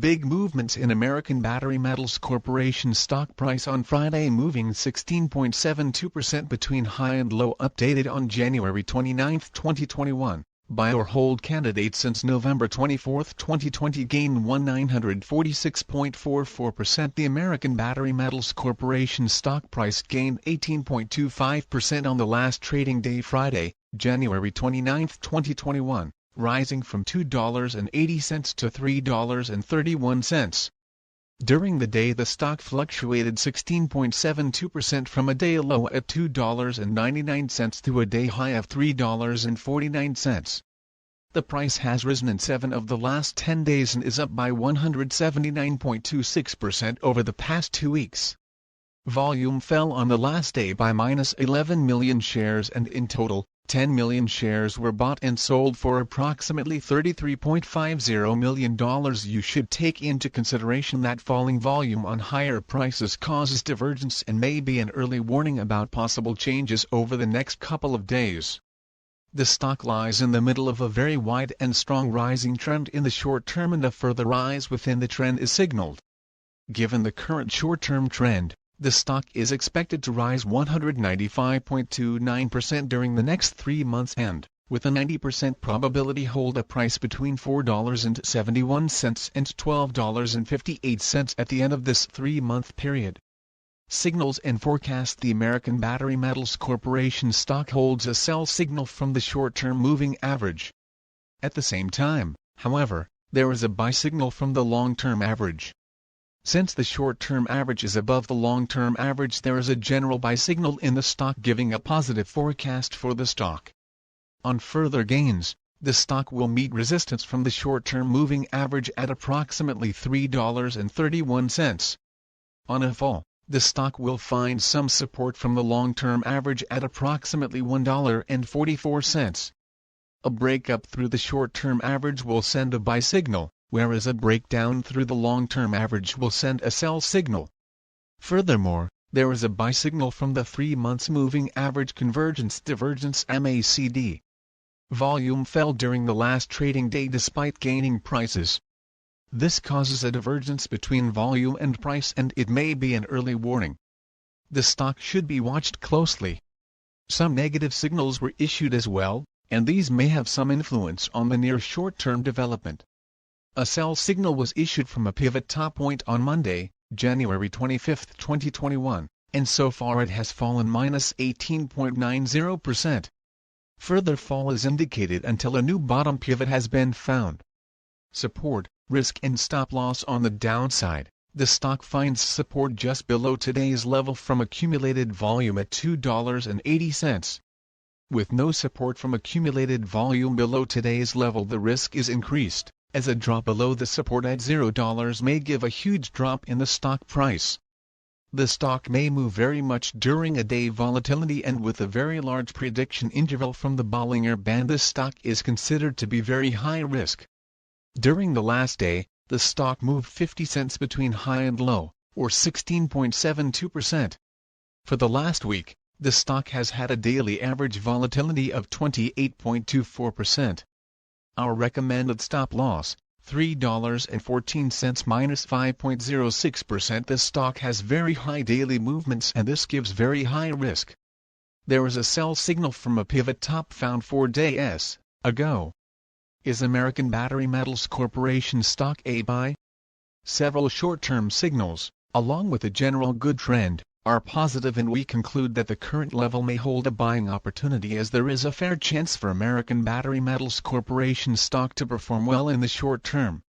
Big movements in American Battery Metals Corporation stock price on Friday, moving 16.72% between high and low, updated on January 29, 2021. Buy or hold candidate since November 24, 2020 gain 946.44%. The American Battery Metals Corporation stock price gained 18.25% on the last trading day, Friday, January 29, 2021. Rising from $2.80 to $3.31. During the day, the stock fluctuated 16.72% from a day low at $2.99 to a day high of $3.49. The price has risen in 7 of the last 10 days and is up by 179.26% over the past 2 weeks. Volume fell on the last day by -11 million shares, and in total, 10 million shares were bought and sold for approximately $33.50 million. You should take into consideration that falling volume on higher prices causes divergence and may be an early warning about possible changes over the next couple of days. The stock lies in the middle of a very wide and strong rising trend in the short term, and a further rise within the trend is signaled. Given the current short-term trend, the stock is expected to rise 195.29% during the next 3 months and, with a 90% probability, hold a price between $4.71 and $12.58 at the end of this 3-month period. Signals and forecast: the American Battery Metals Corporation stock holds a sell signal from the short-term moving average. At the same time, however, there is a buy signal from the long-term average. Since the short-term average is above the long-term average, there is a general buy signal in the stock, giving a positive forecast for the stock. On further gains, the stock will meet resistance from the short-term moving average at approximately $3.31. On a fall, the stock will find some support from the long-term average at approximately $1.44. A breakup through the short-term average will send a buy signal, whereas a breakdown through the long-term average will send a sell signal. Furthermore, there is a buy signal from the 3 months moving average convergence divergence (MACD). Volume fell during the last trading day despite gaining prices. This causes a divergence between volume and price, and it may be an early warning. The stock should be watched closely. Some negative signals were issued as well, and these may have some influence on the near short-term development. A sell signal was issued from a pivot top point on Monday, January 25, 2021, and so far it has fallen -18.90%. Further fall is indicated until a new bottom pivot has been found. Support, risk and stop loss: on the downside, the stock finds support just below today's level from accumulated volume at $2.80. With no support from accumulated volume below today's level, the risk is increased, as a drop below the support at $0 may give a huge drop in the stock price. The stock may move very much during a day volatility, and with a very large prediction interval from the Bollinger Band, the stock is considered to be very high risk. During the last day, the stock moved 50 cents between high and low, or 16.72%. For the last week, the stock has had a daily average volatility of 28.24%. Our recommended stop loss, $3.14 -5.06%. The stock has very high daily movements, and this gives very high risk. There is a sell signal from a pivot top found 4 days ago. Is American Battery Metals Corporation stock a buy? Several short-term signals, along with a general good trend, are positive, and we conclude that the current level may hold a buying opportunity, as there is a fair chance for American Battery Metals Corporation stock to perform well in the short term.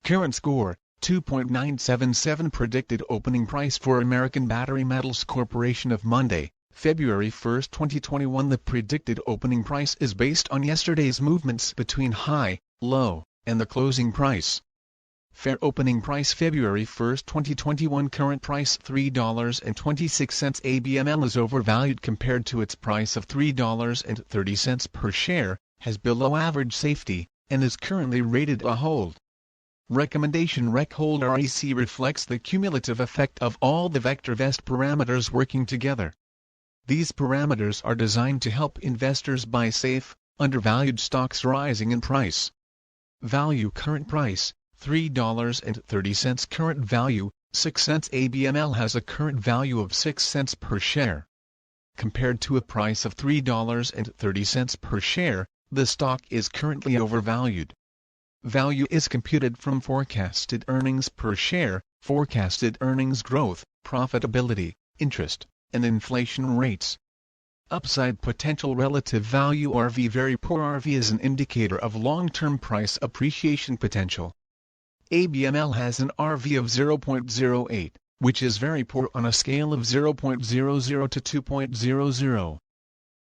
Current score, 2.977. Predicted opening price for American Battery Metals Corporation of Monday, February 1, 2021. The predicted opening price is based on yesterday's movements between high, low, and the closing price. Fair opening price February 1, 2021. Current price $3.26. ABML is overvalued compared to its price of $3.30 per share, has below average safety, and is currently rated a hold. Recommendation: Rec hold. REC reflects the cumulative effect of all the VectorVest parameters working together. These parameters are designed to help investors buy safe, undervalued stocks rising in price. Value: current price $3.30 current value, 6 cents. ABML has a current value of 6 cents per share. Compared to a price of $3.30 per share, the stock is currently overvalued. Value is computed from forecasted earnings per share, forecasted earnings growth, profitability, interest, and inflation rates. Upside potential relative value RV. Very poor RV is an indicator of long-term price appreciation potential. ABML has an RV of 0.08, which is very poor on a scale of 0.00 to 2.00.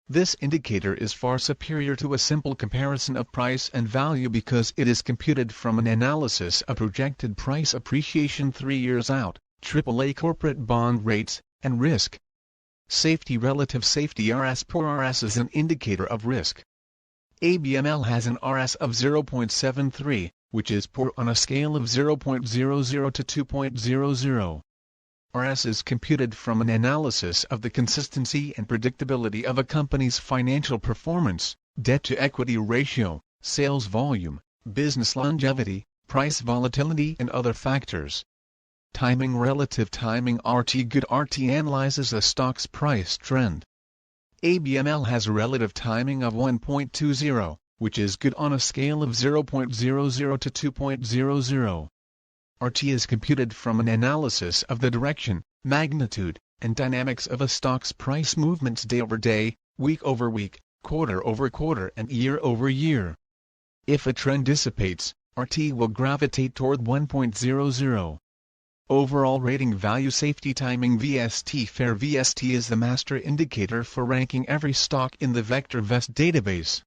This indicator is far superior to a simple comparison of price and value because it is computed from an analysis of projected price appreciation 3 years out, AAA corporate bond rates, and risk. Safety. Relative safety RS. Poor RS is an indicator of risk. ABML has an RS of 0.73, which is poor on a scale of 0.00 to 2.00. RS is computed from an analysis of the consistency and predictability of a company's financial performance, debt-to-equity ratio, sales volume, business longevity, price volatility and other factors. Timing. Relative timing RT. Good RT analyzes a stock's price trend. ABML has a relative timing of 1.20, which is good on a scale of 0.00 to 2.00. RT is computed from an analysis of the direction, magnitude, and dynamics of a stock's price movements day over day, week over week, quarter over quarter and year over year. If a trend dissipates, RT will gravitate toward 1.00. Overall rating value. Safety. Timing VST. Fair. VST is the master indicator for ranking every stock in the VectorVest database.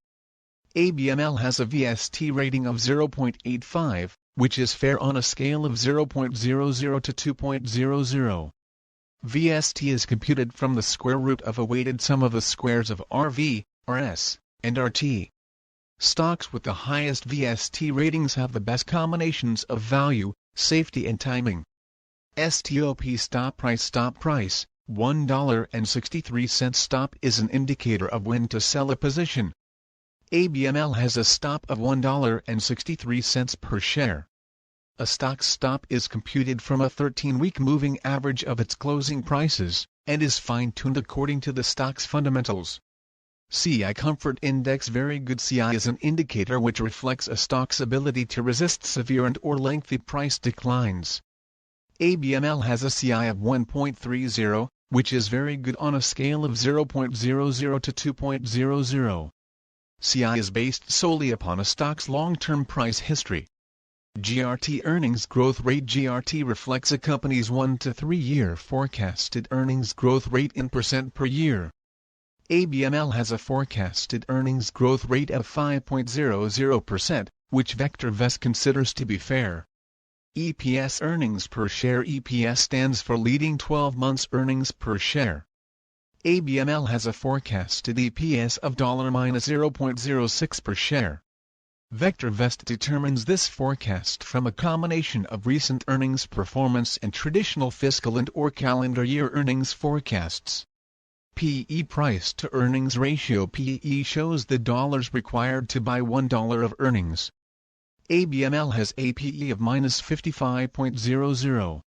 ABML has a VST rating of 0.85, which is fair on a scale of 0.00 to 2.00. VST is computed from the square root of a weighted sum of the squares of RV, RS, and RT. Stocks with the highest VST ratings have the best combinations of value, safety and timing. STOP. Stop price. Stop price, $1.63. Stop is an indicator of when to sell a position. ABML has a stop of $1.63 per share. A stock's stop is computed from a 13-week moving average of its closing prices, and is fine-tuned according to the stock's fundamentals. CI Comfort Index. Very good. CI is an indicator which reflects a stock's ability to resist severe and/or lengthy price declines. ABML has a CI of 1.30, which is very good on a scale of 0.00 to 2.00. CI is based solely upon a stock's long-term price history. GRT. Earnings growth rate. GRT reflects a company's 1 to 3 year forecasted earnings growth rate in % per year. ABML has a forecasted earnings growth rate of 5.00%, which VectorVest considers to be fair. EPS. Earnings per share. EPS stands for leading 12 months earnings per share. ABML has a forecasted EPS of $-0.06 per share. VectorVest determines this forecast from a combination of recent earnings performance and traditional fiscal and/or calendar year earnings forecasts. PE. Price to earnings ratio. PE shows the dollars required to buy $1 of earnings. ABML has a PE of -55.00.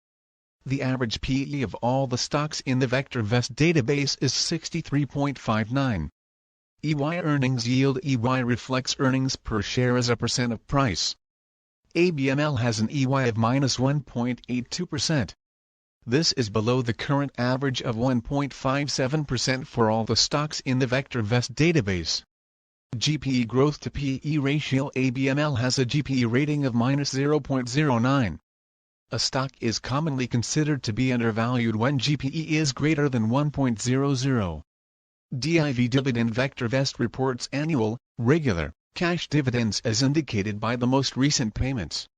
The average PE of all the stocks in the VectorVest database is 63.59. EY. Earnings yield. EY reflects earnings per share as a % of price. ABML has an EY of -1.82%. This is below the current average of 1.57% for all the stocks in the VectorVest database. Gpe Growth to PE ratio. ABML has a Gpe rating of -0.09. A stock is commonly considered to be undervalued when Gpe is greater than 1.00. DIV. Dividend. VectorVest reports annual, regular, cash dividends as indicated by the most recent payments.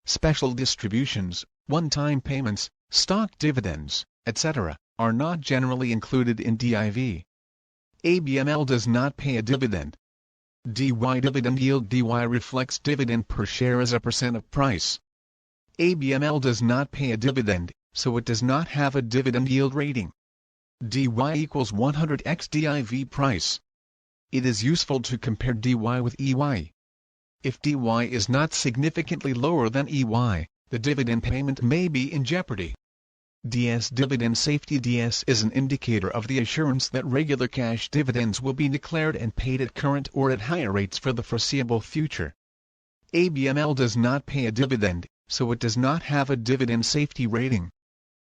Special distributions, one-time payments, stock dividends, etc., are not generally included in DIV. ABML does not pay a dividend. DY. Dividend yield. DY reflects dividend per share as a % of price. ABML does not pay a dividend, so it does not have a dividend yield rating. DY equals 100x DIV price. It is useful to compare DY with EY. If DY is not significantly lower than EY, the dividend payment may be in jeopardy. Dividend Safety is an indicator of the assurance that regular cash dividends will be declared and paid at current or at higher rates for the foreseeable future. ABML does not pay a dividend, so it does not have a dividend safety rating.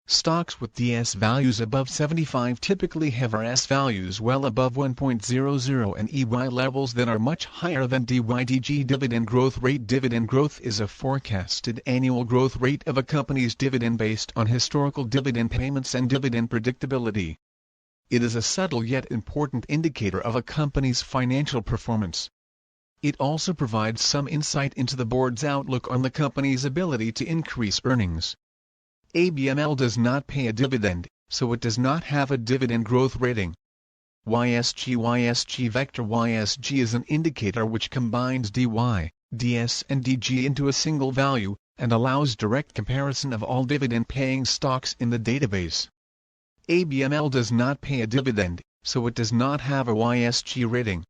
Stocks with DS values above 75 typically have RS values well above 1.00 and EY levels that are much higher than DYDG. Dividend growth rate. Dividend growth is a forecasted annual growth rate of a company's dividend based on historical dividend payments and dividend predictability. It is a subtle yet important indicator of a company's financial performance. It also provides some insight into the board's outlook on the company's ability to increase earnings. ABML does not pay a dividend, so it does not have a dividend growth rating. YSG Vector YSG is an indicator which combines DY, DS and DG into a single value, and allows direct comparison of all dividend-paying stocks in the database. ABML does not pay a dividend, so it does not have a YSG rating.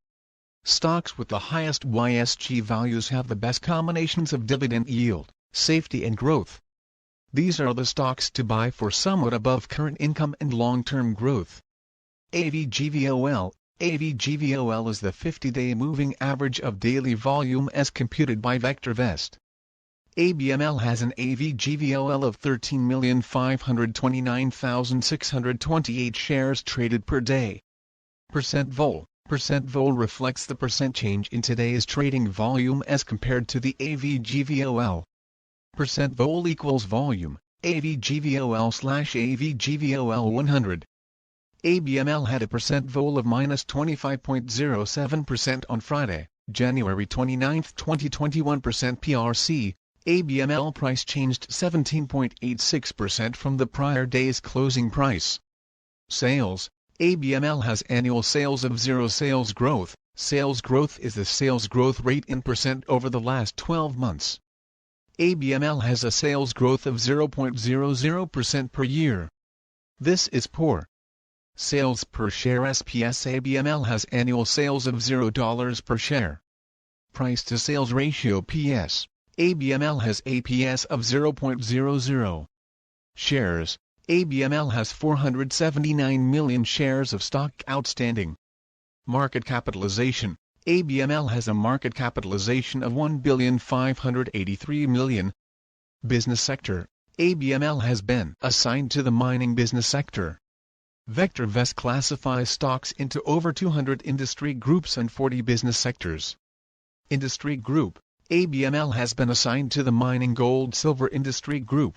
Stocks with the highest YSG values have the best combinations of dividend yield, safety and growth. These are the stocks to buy for somewhat above current income and long-term growth. AVGVOL. AVGVOL is the 50-day moving average of daily volume as computed by VectorVest. ABML has an AVGVOL of 13,529,628 shares traded per day. Percent vol. Percent vol reflects the percent change in today's trading volume as compared to the AVGVOL. Percent vol equals volume, AVGVOL/AVGVOL 100. ABML had a percent vol of minus 25.07% on Friday, January 29, 2021. PRC, ABML price changed 17.86% from the prior day's closing price. Sales, ABML has annual sales of 0. Sales growth. Sales growth is the sales growth rate in percent over the last 12 months. ABML has a sales growth of 0.00% per year. This is poor. Sales per share SPS. ABML has annual sales of $0 per share. Price to sales ratio PS. ABML has APS of 0.00. Shares. ABML has 479 million shares of stock outstanding. Market capitalization. ABML has a market capitalization of $1,583 million. Business sector. ABML has been assigned to the mining business sector. VectorVest classifies stocks into over 200 industry groups and 40 business sectors. Industry group. ABML has been assigned to the mining gold-silver industry group.